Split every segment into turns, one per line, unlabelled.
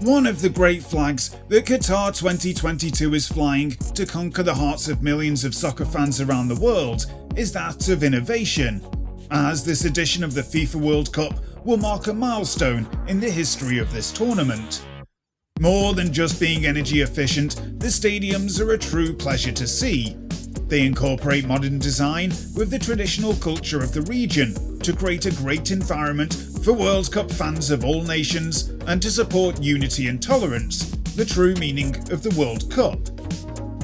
One of the great flags that Qatar 2022 is flying to conquer the hearts of millions of soccer fans around the world is that of innovation, as this edition of the FIFA World Cup will mark a milestone in the history of this tournament. More than just being energy efficient, the stadiums are a true pleasure to see. They incorporate modern design with the traditional culture of the region to create a great environment for World Cup fans of all nations and to support unity and tolerance, the true meaning of the World Cup.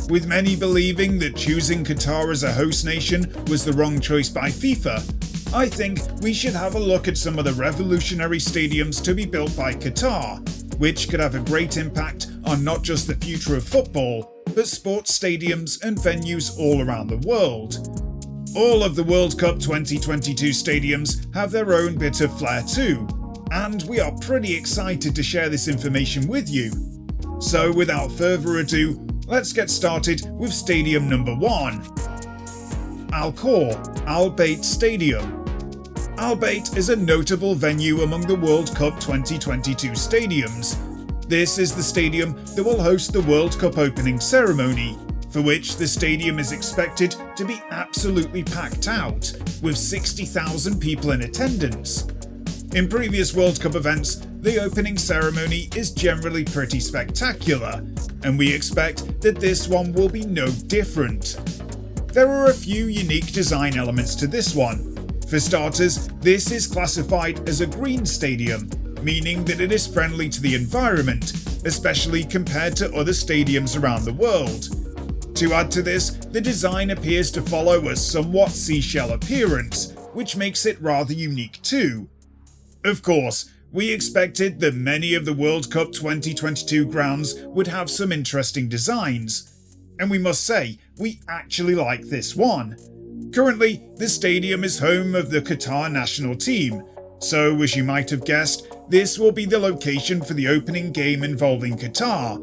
With many believing that choosing Qatar as a host nation was the wrong choice by FIFA, I think we should have a look at some of the revolutionary stadiums to be built by Qatar, which could have a great impact on not just the future of football, but sports stadiums and venues all around the world. All of the World Cup 2022 stadiums have their own bit of flair too, and we are pretty excited to share this information with you. So without further ado, let's get started with stadium number 1. Alcor, Albate Stadium. Albate is a notable venue among the World Cup 2022 stadiums. This is the stadium that will host the World Cup opening ceremony, for which the stadium is expected to be absolutely packed out, with 60,000 people in attendance. In previous World Cup events, the opening ceremony is generally pretty spectacular, and we expect that this one will be no different. There are a few unique design elements to this one. For starters, this is classified as a green stadium, meaning that it is friendly to the environment, especially compared to other stadiums around the world. To add to this, the design appears to follow a somewhat seashell appearance, which makes it rather unique too. Of course, we expected that many of the World Cup 2022 grounds would have some interesting designs, and we must say, we actually like this one. Currently, the stadium is home of the Qatar national team, so as you might have guessed, this will be the location for the opening game involving Qatar.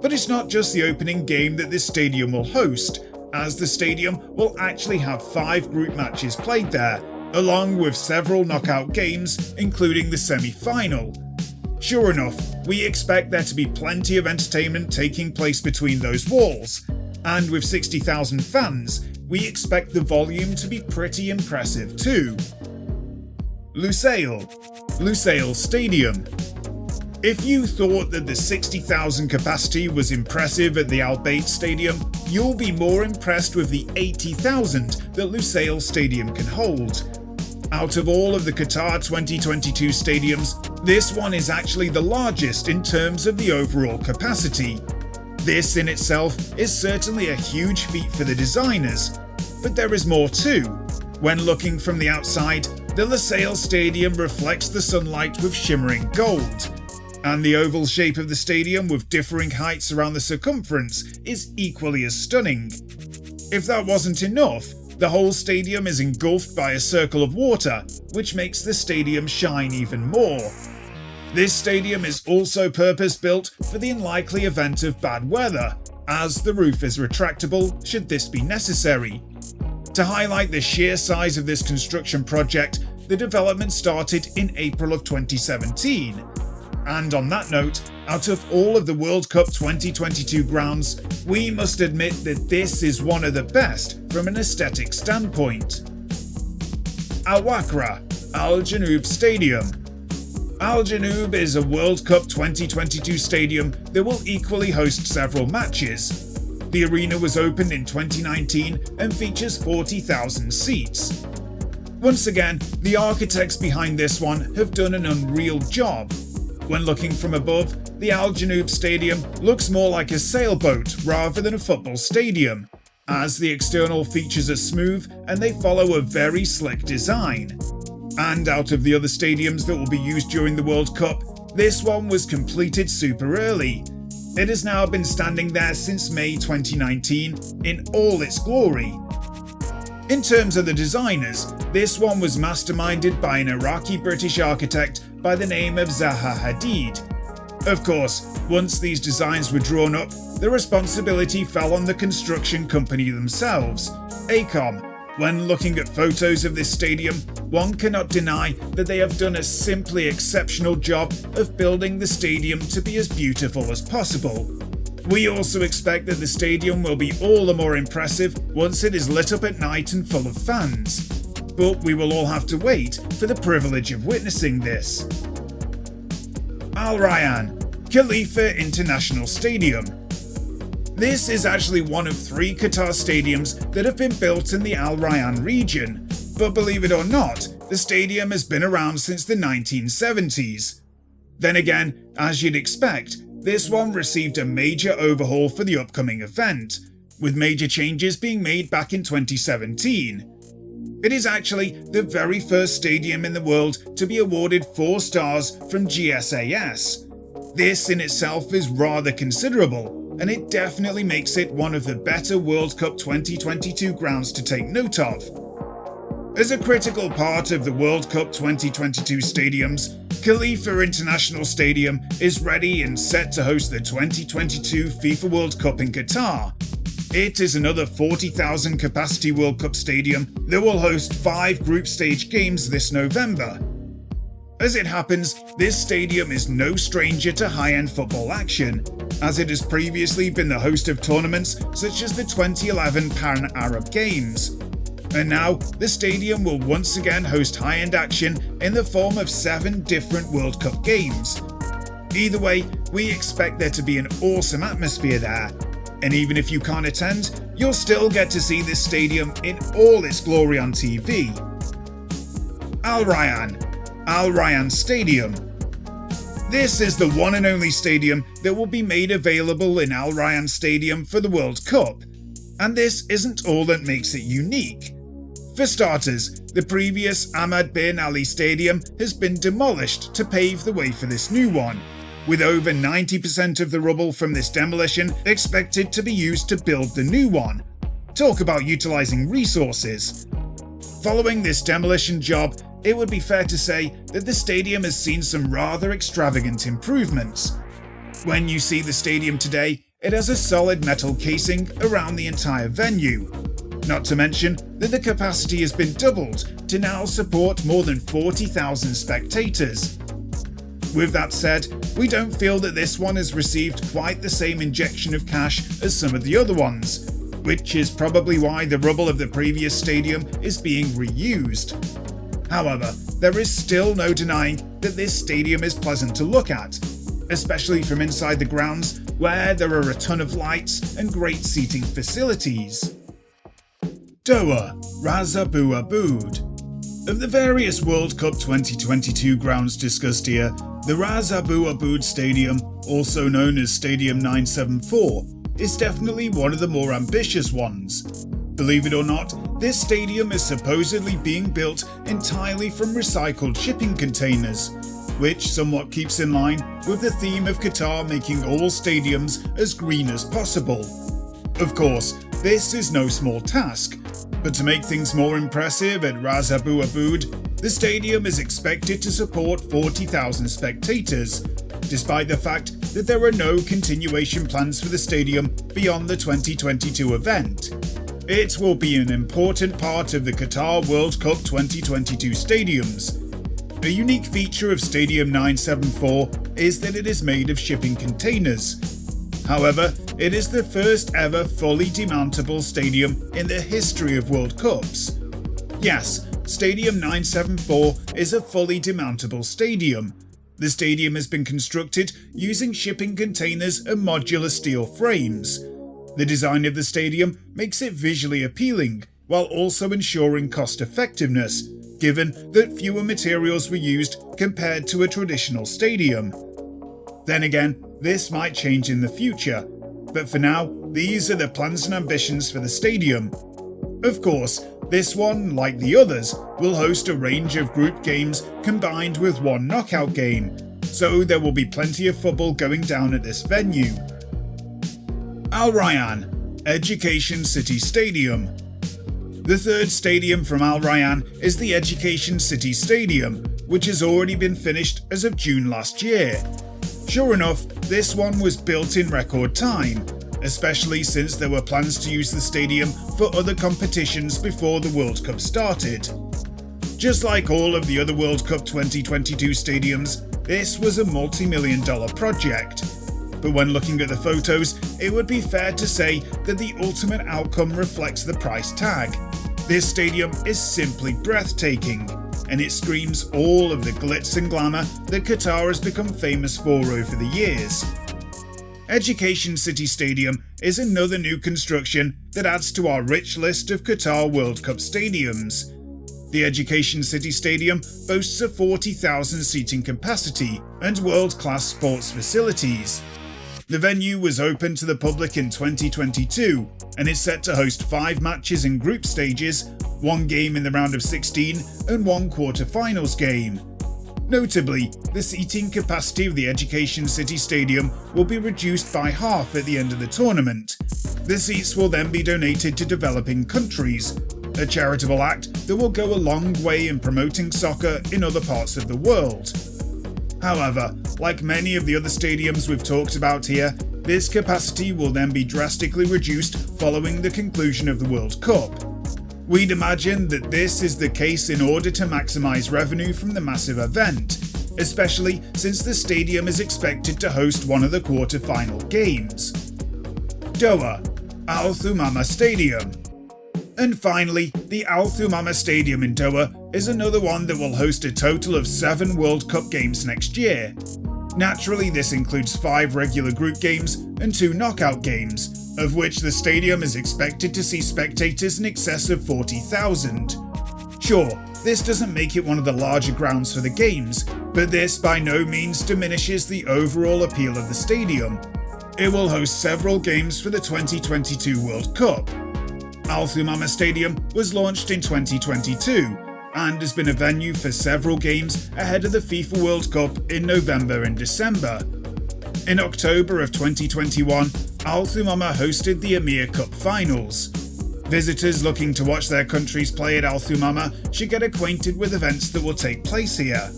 But it's not just the opening game that this stadium will host, as the stadium will actually have 5 group matches played there, along with several knockout games, including the semi-final. Sure enough, we expect there to be plenty of entertainment taking place between those walls, and with 60,000 fans, we expect the volume to be pretty impressive too. Lusail Stadium. If you thought that the 60,000 capacity was impressive at the Albate Stadium, you'll be more impressed with the 80,000 that Lusail Stadium can hold. Out of all of the Qatar 2022 stadiums, this one is actually the largest in terms of the overall capacity. This in itself is certainly a huge feat for the designers, but there is more too. When looking from the outside, the Lusail Stadium reflects the sunlight with shimmering gold, and the oval shape of the stadium with differing heights around the circumference is equally as stunning. If that wasn't enough, the whole stadium is engulfed by a circle of water, which makes the stadium shine even more. This stadium is also purpose-built for the unlikely event of bad weather, as the roof is retractable should this be necessary. To highlight the sheer size of this construction project, the development started in April of 2017. And on that note, out of all of the World Cup 2022 grounds, we must admit that this is one of the best from an aesthetic standpoint. Awakra, Al-Janub Stadium. Al-Janub is a World Cup 2022 stadium that will equally host several matches. The arena was opened in 2019 and features 40,000 seats. Once again, the architects behind this one have done an unreal job. When looking from above, the Al-Janub Stadium looks more like a sailboat rather than a football stadium, as the external features are smooth and they follow a very slick design. And out of the other stadiums that will be used during the World Cup, this one was completed super early. It has now been standing there since May 2019 in all its glory. In terms of the designers, this one was masterminded by an Iraqi-British architect by the name of Zaha Hadid. Of course, once these designs were drawn up, the responsibility fell on the construction company themselves, Alcor, When looking at photos of this stadium, one cannot deny that they have done a simply exceptional job of building the stadium to be as beautiful as possible. We also expect that the stadium will be all the more impressive once it is lit up at night and full of fans. But we will all have to wait for the privilege of witnessing this. Al Rayyan, Khalifa International Stadium. This is actually one of 3 Qatar stadiums that have been built in the Al Rayyan region, but believe it or not, the stadium has been around since the 1970s. Then again, as you'd expect, this one received a major overhaul for the upcoming event, with major changes being made back in 2017. It is actually the very first stadium in the world to be awarded 4 stars from GSAS. This in itself is rather considerable, and it definitely makes it one of the better World Cup 2022 grounds to take note of. As a critical part of the World Cup 2022 stadiums, Khalifa International Stadium is ready and set to host the 2022 FIFA World Cup in Qatar. It is another 40,000 capacity World Cup stadium that will host 5 group stage games this November. As it happens, this stadium is no stranger to high-end football action, as it has previously been the host of tournaments such as the 2011 Pan-Arab Games. And now, the stadium will once again host high-end action in the form of 7 different World Cup games. Either way, we expect there to be an awesome atmosphere there. And even if you can't attend, you'll still get to see this stadium in all its glory on TV. Al Rayyan Stadium. This is the one and only stadium that will be made available in Al Rayyan Stadium for the World Cup. And this isn't all that makes it unique. For starters, the previous Ahmad bin Ali Stadium has been demolished to pave the way for this new one, with over 90% of the rubble from this demolition expected to be used to build the new one. Talk about utilising resources. Following this demolition job, it would be fair to say that the stadium has seen some rather extravagant improvements. When you see the stadium today, it has a solid metal casing around the entire venue. Not to mention that the capacity has been doubled to now support more than 40,000 spectators. With that said, we don't feel that this one has received quite the same injection of cash as some of the other ones, which is probably why the rubble of the previous stadium is being reused. However, there is still no denying that this stadium is pleasant to look at, especially from inside the grounds where there are a ton of lights and great seating facilities. Doha, Ras Abu Aboud. Of the various World Cup 2022 grounds discussed here, the Ras Abu Aboud Stadium, also known as Stadium 974, is definitely one of the more ambitious ones. Believe it or not, this stadium is supposedly being built entirely from recycled shipping containers, which somewhat keeps in line with the theme of Qatar making all stadiums as green as possible. Of course, this is no small task, but to make things more impressive at Ras Abu Aboud, the stadium is expected to support 40,000 spectators, despite the fact that there are no continuation plans for the stadium beyond the 2022 event. It will be an important part of the Qatar World Cup 2022 stadiums. A unique feature of Stadium 974 is that it is made of shipping containers. However, it is the first ever fully demountable stadium in the history of World Cups. Yes, Stadium 974 is a fully demountable stadium. The stadium has been constructed using shipping containers and modular steel frames. The design of the stadium makes it visually appealing, while also ensuring cost effectiveness, given that fewer materials were used compared to a traditional stadium. Then again, this might change in the future, but for now, these are the plans and ambitions for the stadium. Of course, this one, like the others, will host a range of group games combined with one knockout game, so there will be plenty of football going down at this venue. Al Rayyan, Education City Stadium. The third stadium from Al Rayyan is the Education City Stadium, which has already been finished as of June last year. Sure enough, this one was built in record time, especially since there were plans to use the stadium for other competitions before the World Cup started. Just like all of the other World Cup 2022 stadiums, this was a multi-million-dollar project. But when looking at the photos, it would be fair to say that the ultimate outcome reflects the price tag. This stadium is simply breathtaking, and it screams all of the glitz and glamour that Qatar has become famous for over the years. Education City Stadium is another new construction that adds to our rich list of Qatar World Cup stadiums. The Education City Stadium boasts a 40,000 seating capacity and world-class sports facilities. The venue was open to the public in 2022 and is set to host 5 matches in group stages, 1 game in the round of 16 and 1 quarter-finals game. Notably, the seating capacity of the Education City Stadium will be reduced by half at the end of the tournament. The seats will then be donated to developing countries, a charitable act that will go a long way in promoting soccer in other parts of the world. However, like many of the other stadiums we've talked about here, this capacity will then be drastically reduced following the conclusion of the World Cup. We'd imagine that this is the case in order to maximise revenue from the massive event, especially since the stadium is expected to host one of the quarter-final games. Doha, Al Thumama Stadium. And finally, the Al Thumama Stadium in Doha is another one that will host a total of 7 World Cup games next year. Naturally, this includes 5 regular group games and 2 knockout games, of which the stadium is expected to see spectators in excess of 40,000. Sure, this doesn't make it one of the larger grounds for the games, but this by no means diminishes the overall appeal of the stadium. It will host several games for the 2022 World Cup. Al Thumama Stadium was launched in 2022 and has been a venue for several games ahead of the FIFA World Cup in November and December. In October of 2021, Al Thumama hosted the Emir Cup finals. Visitors looking to watch their countries play at Al Thumama should get acquainted with events that will take place here.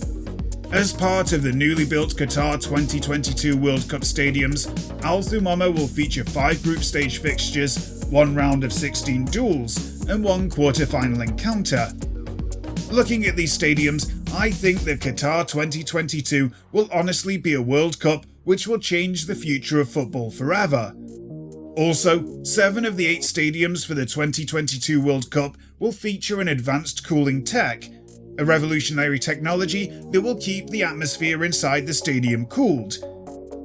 As part of the newly built Qatar 2022 World Cup stadiums, Al Thumama will feature 5 group stage fixtures, 1 round of 16 duels, and 1 quarter-final encounter. Looking at these stadiums, I think that Qatar 2022 will honestly be a World Cup which will change the future of football forever. Also, 7 of the 8 stadiums for the 2022 World Cup will feature an advanced cooling tech, a revolutionary technology that will keep the atmosphere inside the stadium cooled.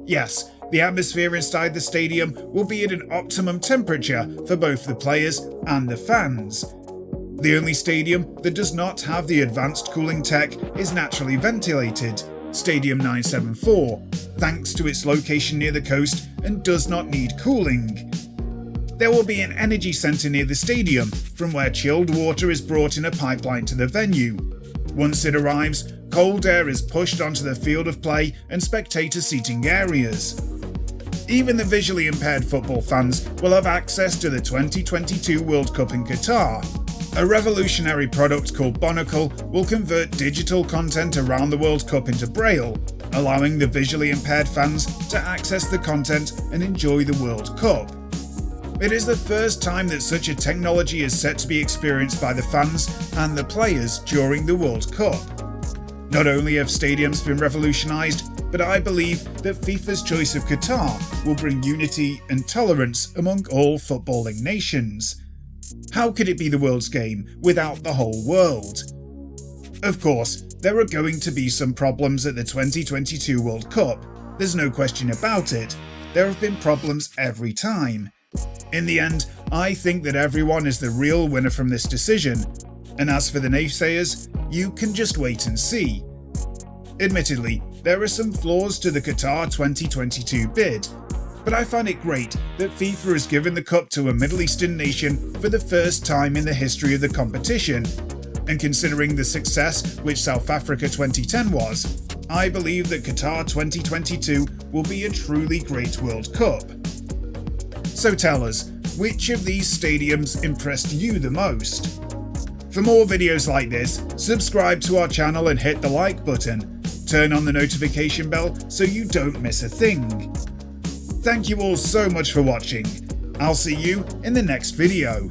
Yes, the atmosphere inside the stadium will be at an optimum temperature for both the players and the fans. The only stadium that does not have the advanced cooling tech is naturally ventilated, Stadium 974, thanks to its location near the coast and does not need cooling. There will be an energy centre near the stadium, from where chilled water is brought in a pipeline to the venue. Once it arrives, cold air is pushed onto the field of play and spectator seating areas. Even the visually impaired football fans will have access to the 2022 World Cup in Qatar. A revolutionary product called Monocle will convert digital content around the World Cup into Braille, allowing the visually impaired fans to access the content and enjoy the World Cup. It is the first time that such a technology is set to be experienced by the fans and the players during the World Cup. Not only have stadiums been revolutionised, but I believe that FIFA's choice of Qatar will bring unity and tolerance among all footballing nations. How could it be the world's game without the whole world? Of course, there are going to be some problems at the 2022 World Cup. There's no question about it. There have been problems every time. In the end, I think that everyone is the real winner from this decision. And as for the naysayers, you can just wait and see. Admittedly, there are some flaws to the Qatar 2022 bid, but I find it great that FIFA has given the cup to a Middle Eastern nation for the first time in the history of the competition. And considering the success which South Africa 2010 was, I believe that Qatar 2022 will be a truly great World Cup. So tell us, which of these stadiums impressed you the most? For more videos like this, subscribe to our channel and hit the like button. Turn on the notification bell so you don't miss a thing. thank you all so much for watching. I'll see you in the next video.